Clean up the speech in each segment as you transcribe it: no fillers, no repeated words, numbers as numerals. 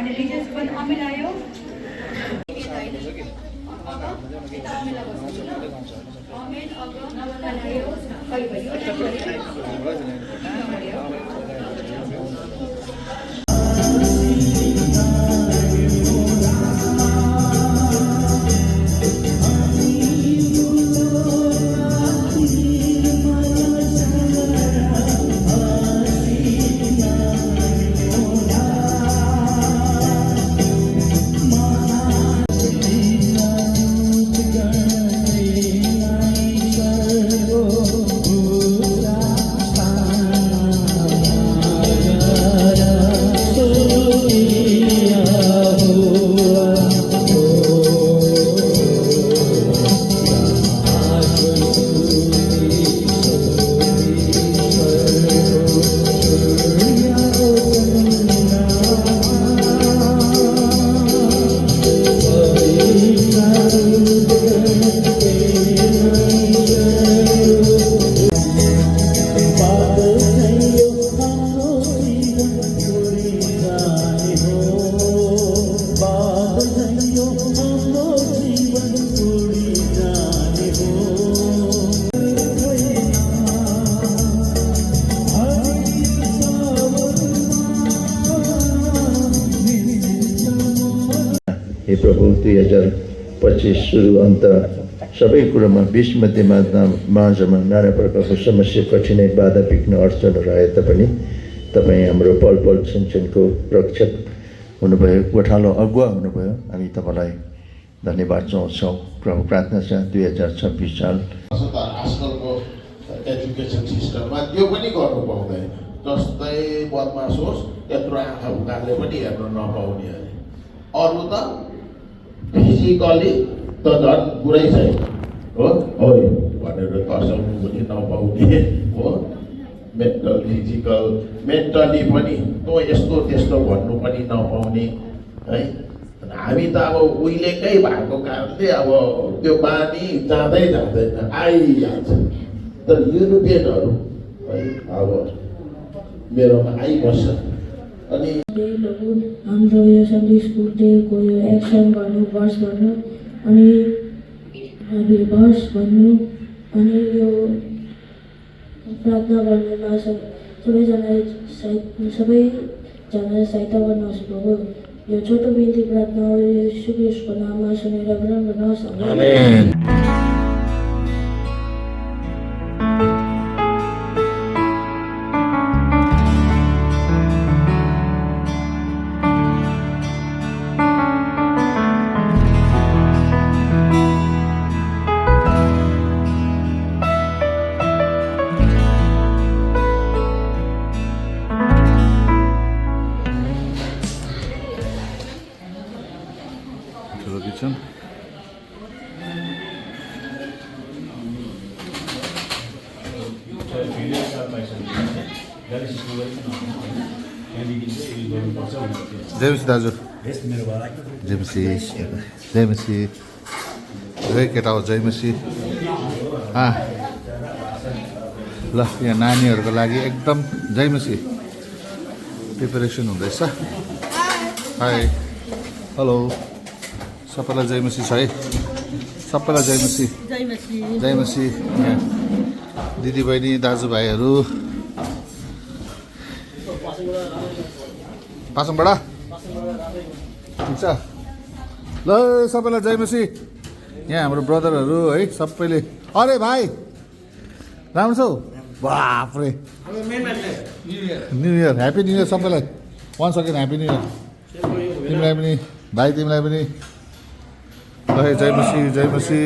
अनि विशेष पनि अमिलायो हे प्रभु 2025 सुरु अन्त सबै कुरामा बीच मध्यमा माझमा नाना प्रकारको समस्या कठिनाइ बाधा विघ्न अडचनहरू आए तापनि तपाईँ हाम्रो पल पल क्षणक्षणको रक्षक हुनुभयो गोठालो अगुवा हुनुभयो हामी तपाईँलाई धन्यवाद चाहन्छौँ। प्रभु प्रार्थना छ 2026 साल आजकलको एजुकेसन सिस्टममा त्यो पनि गर्नु पाउँदैन। जस्तै बदमास होस् यत्रो आँखा उकाले पनि हेर्न नपाउने अरे अरू त फिजिकली त झन् कुरै छैन हो ओइ भनेर तर्साउनु पनि नपाउने हो मेन्टली पनि तँ यस्तो त्यस्तो भन्नु पनि नपाउने है। हामी त अब उहिलेकै भएको कारणले अब त्यो बानी जाँदै जाँदैन आइहाल्छ। तर युरोपियनहरू है अब मेरोमा आइबस्छ। अनि हाम्रो यो सन्डे स्कुल डेको यो एक्सन गर्नु भर्स गर्नु अनि भर्स भन्नु अनि यो प्रार्थना गर्नुमा सबैजनाले सहायता गर्नुहोस् प्रभु। यो छोटो बिन्ती प्रार्थना हो येशू ख्रीष्टको नाममा सुनेर ग्रहण गर्नुहोस्। आमेन। television. James दाजु जयमसी केटा हो जयमसी ल यहाँ नानीहरूको लागि एकदम जयमसी प्रिपरेसन हुँदैछ। हाई हेलो सबैलाई जयमसी छ है सबैलाई जयमसी जयमसी दिदीबहिनी दाजुभाइहरू पासङबाट ठिक छ ल सबैलाई जयमसी। यहाँ हाम्रो ब्रदरहरू है सबैले अरे भाइ राम्रो छौ बाफ्रे new year happy new year सबैलाई one second happy new year तिमीलाई पनि भाइ तिमीलाई पनि है जयमसी जयमसी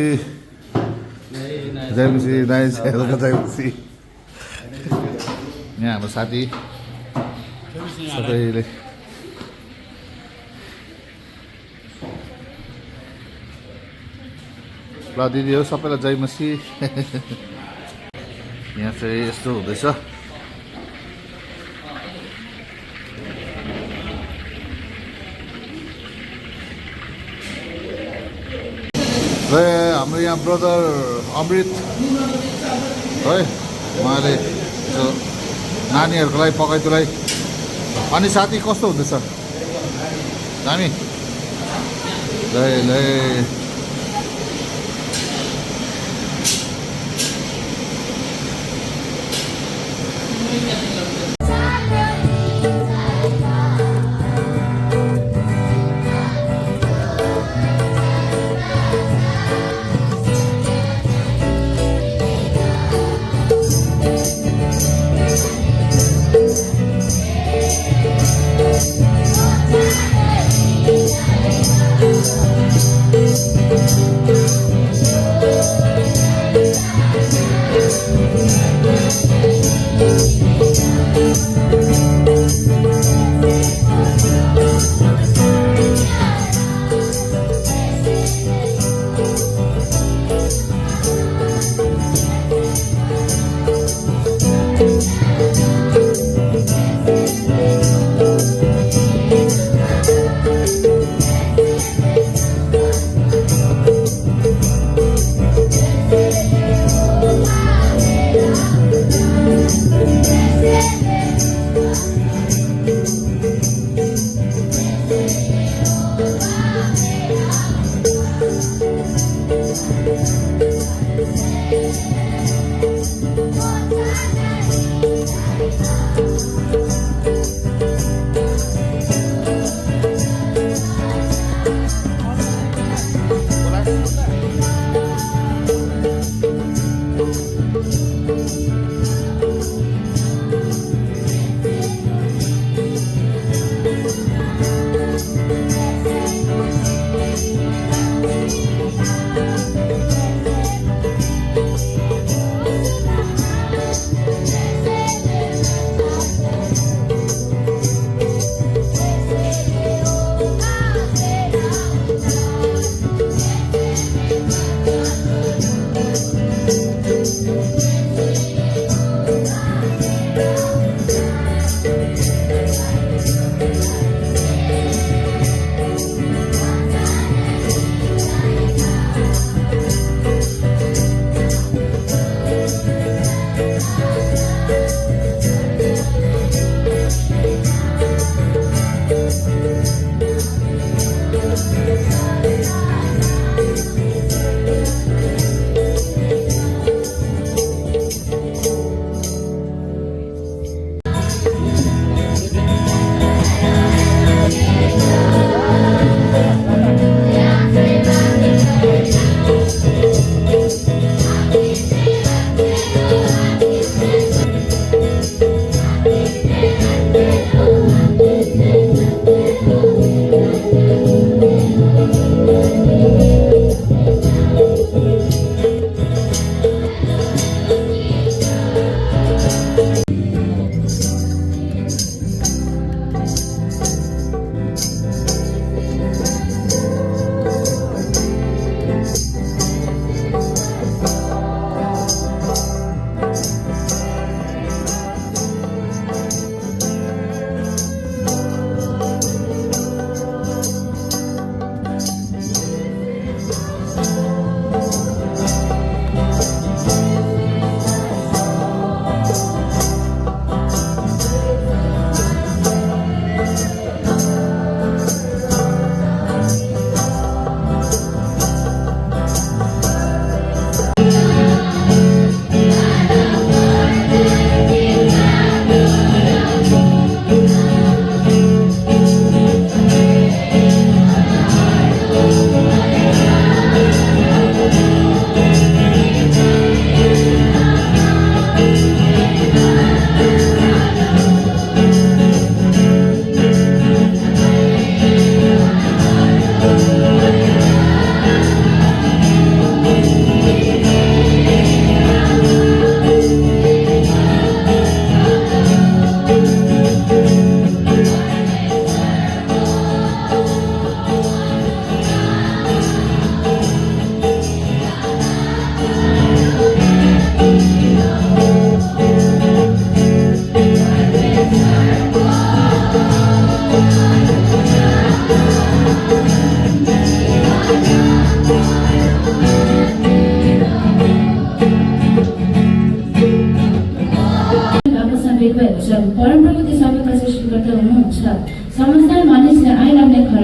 जयमसी नाइस हेल्को जयमसी। यहाँ हाम्रो साथी सबैले ल दिदी हो सबैलाई जयमसी। यहाँ चाहिँ यस्तो हुँदैछ र हाम्रो यहाँ ब्रदर अमृत है उहाँले नानीहरूको लागि पकाइतुलाई। अनि साथी कस्तो हुँदैछ दामी ल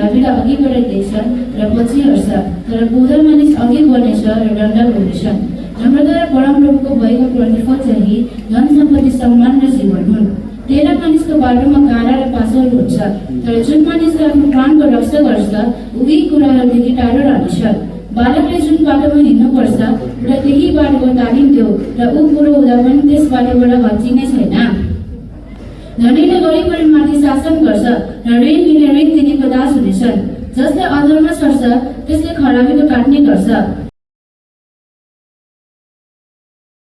हराबीलाई अघि बढाइदिएछन् र पछि हट्छ, तर बोधर मानिस अघि बढ्नेछ र दण्ड हुनेछन्। हाम्रोद्वारा परमप्रभुको भएको प्रतिफल चाहिँ धन सम्पत्ति, सम्मान र जीवन हुन्। तेह्र मानिसको बाटोमा काँडा र पासहरू हुन्छ, तर जुन मानिसले आफ्नो प्राणको रक्षा गर्छ ऊ यी कुराहरूदेखि टाढो रहनेछ। बालकले जुन बाटोमा हिँड्नुपर्छ र त्यही बाटोको तालिम दियो र ऊ बुढो हुँदा पनि त्यस बाटोबाट हच्चिने छैन। धनीले गरिबमाथि शासन गर्छ र ऋण लिने ऋण दिनेको दास हुनेछन्। जसले अधर्म सर्छ त्यसले खराबीको काट्ने गर्छ